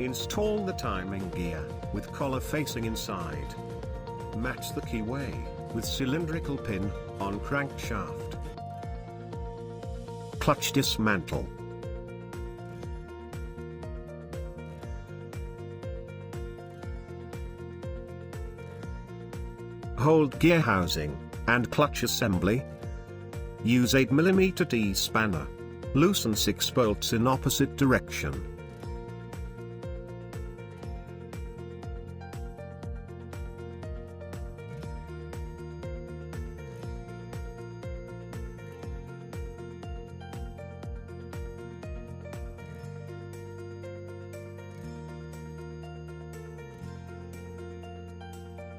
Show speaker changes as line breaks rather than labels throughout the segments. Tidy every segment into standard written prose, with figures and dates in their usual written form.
Install the timing gear, with collar facing inside. Match the keyway, with cylindrical pin, on crankshaft. Clutch dismantle. Hold gear housing, and clutch assembly. Use 8mm T-spanner. Loosen 6 bolts in opposite direction.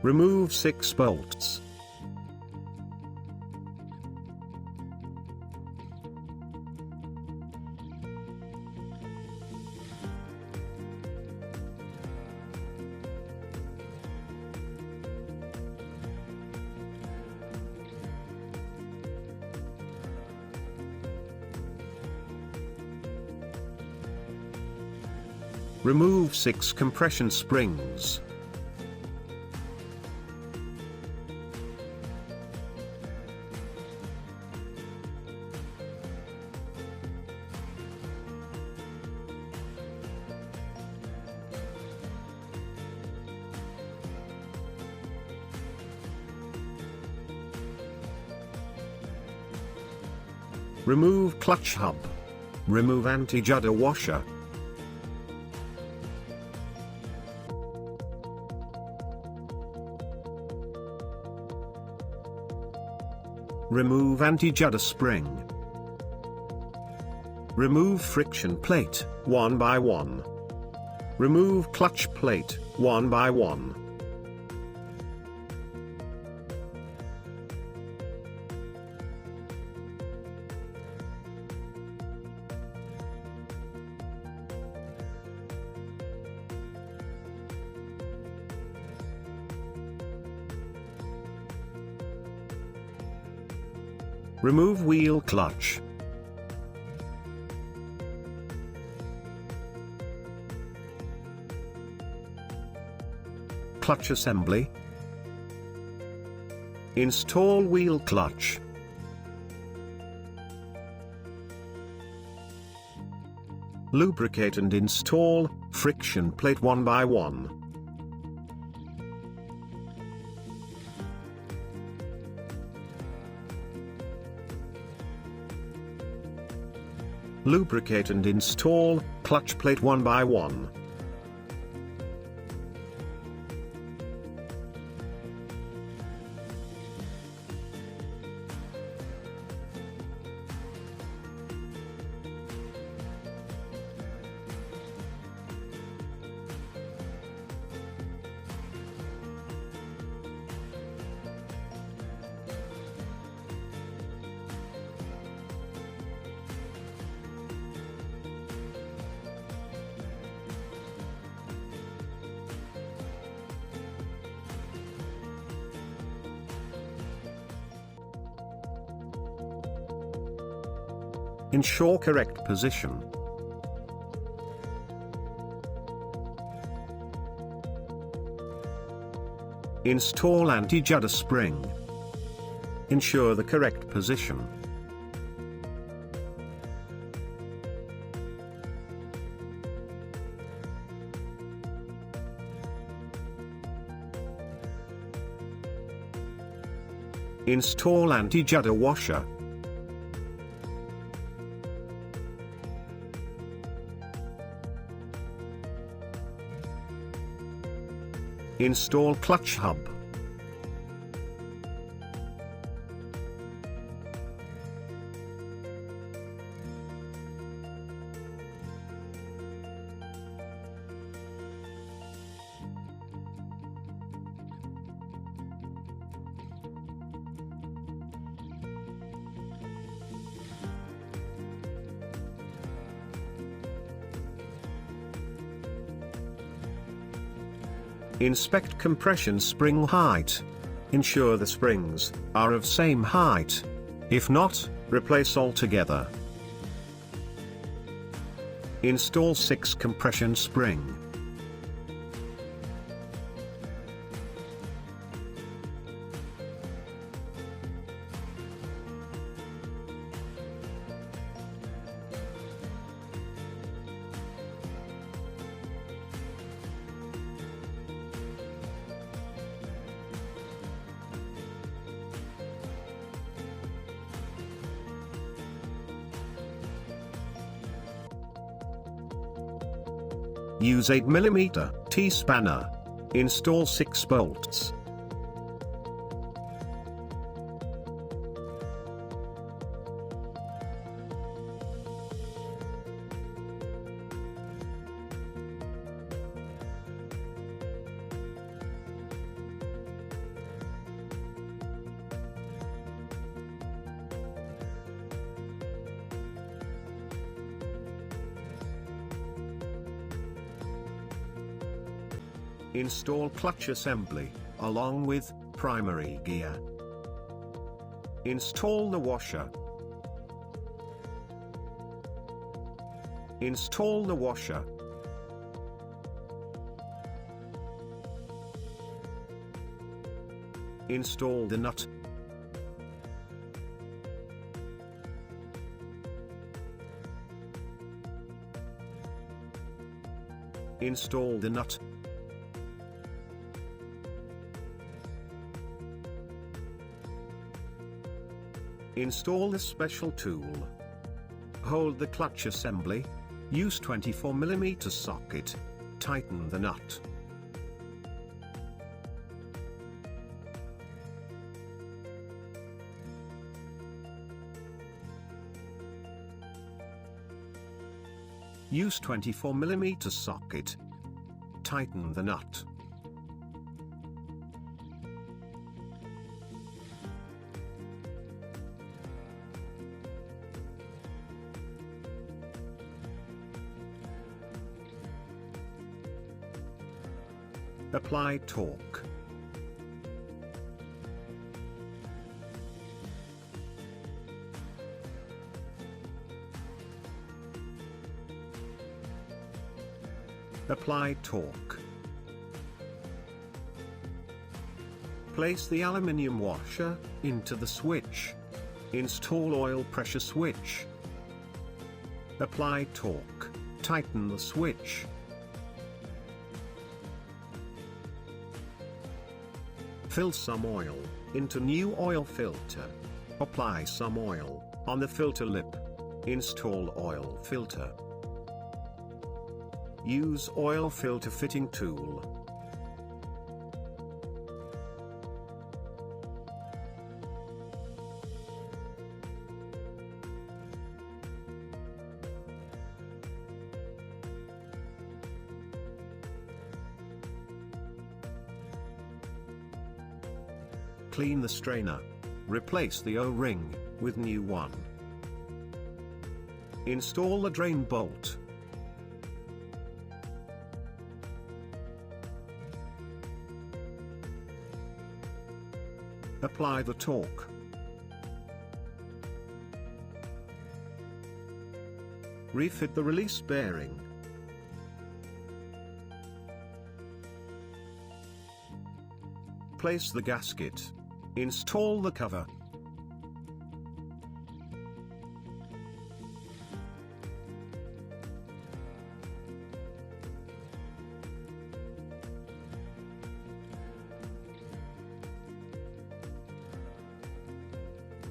Remove 6 bolts. Remove 6 compression springs. Remove clutch hub. Remove anti-judder washer. Remove anti-judder spring. Remove friction plate, one by one. Remove clutch plate, one by one. Remove wheel clutch. Clutch assembly. Install wheel clutch. Lubricate and install friction plate one by one. Lubricate and install clutch plate one by one. Ensure correct position. Install anti-judder spring. Ensure the correct position. Install anti-judder washer. Install clutch hub. Inspect compression spring height. Ensure the springs are of same height. If not, replace altogether. Install 6 compression spring. Use 8mm T-spanner. Install 6 bolts. Install clutch assembly, along with primary gear. Install the washer. Install the washer. Install the nut. Install the nut. Install the special tool. Hold the clutch assembly. Use 24mm socket. Tighten the nut. Use 24mm socket. Tighten the nut. Apply torque. Apply torque. Place the aluminium washer into the switch. Install oil pressure switch. Apply torque. Tighten the switch. Fill some oil into new oil filter. Apply some oil on the filter lip. Install oil filter. Use oil filter fitting tool. Clean the strainer. Replace the O-ring with new one. Install the drain bolt. Apply the torque. Refit the release bearing. Place the gasket. Install the cover.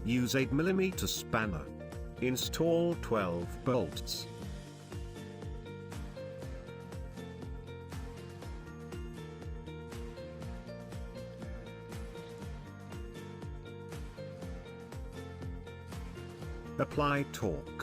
Use 8mm spanner. Install 12 bolts. Apply torque.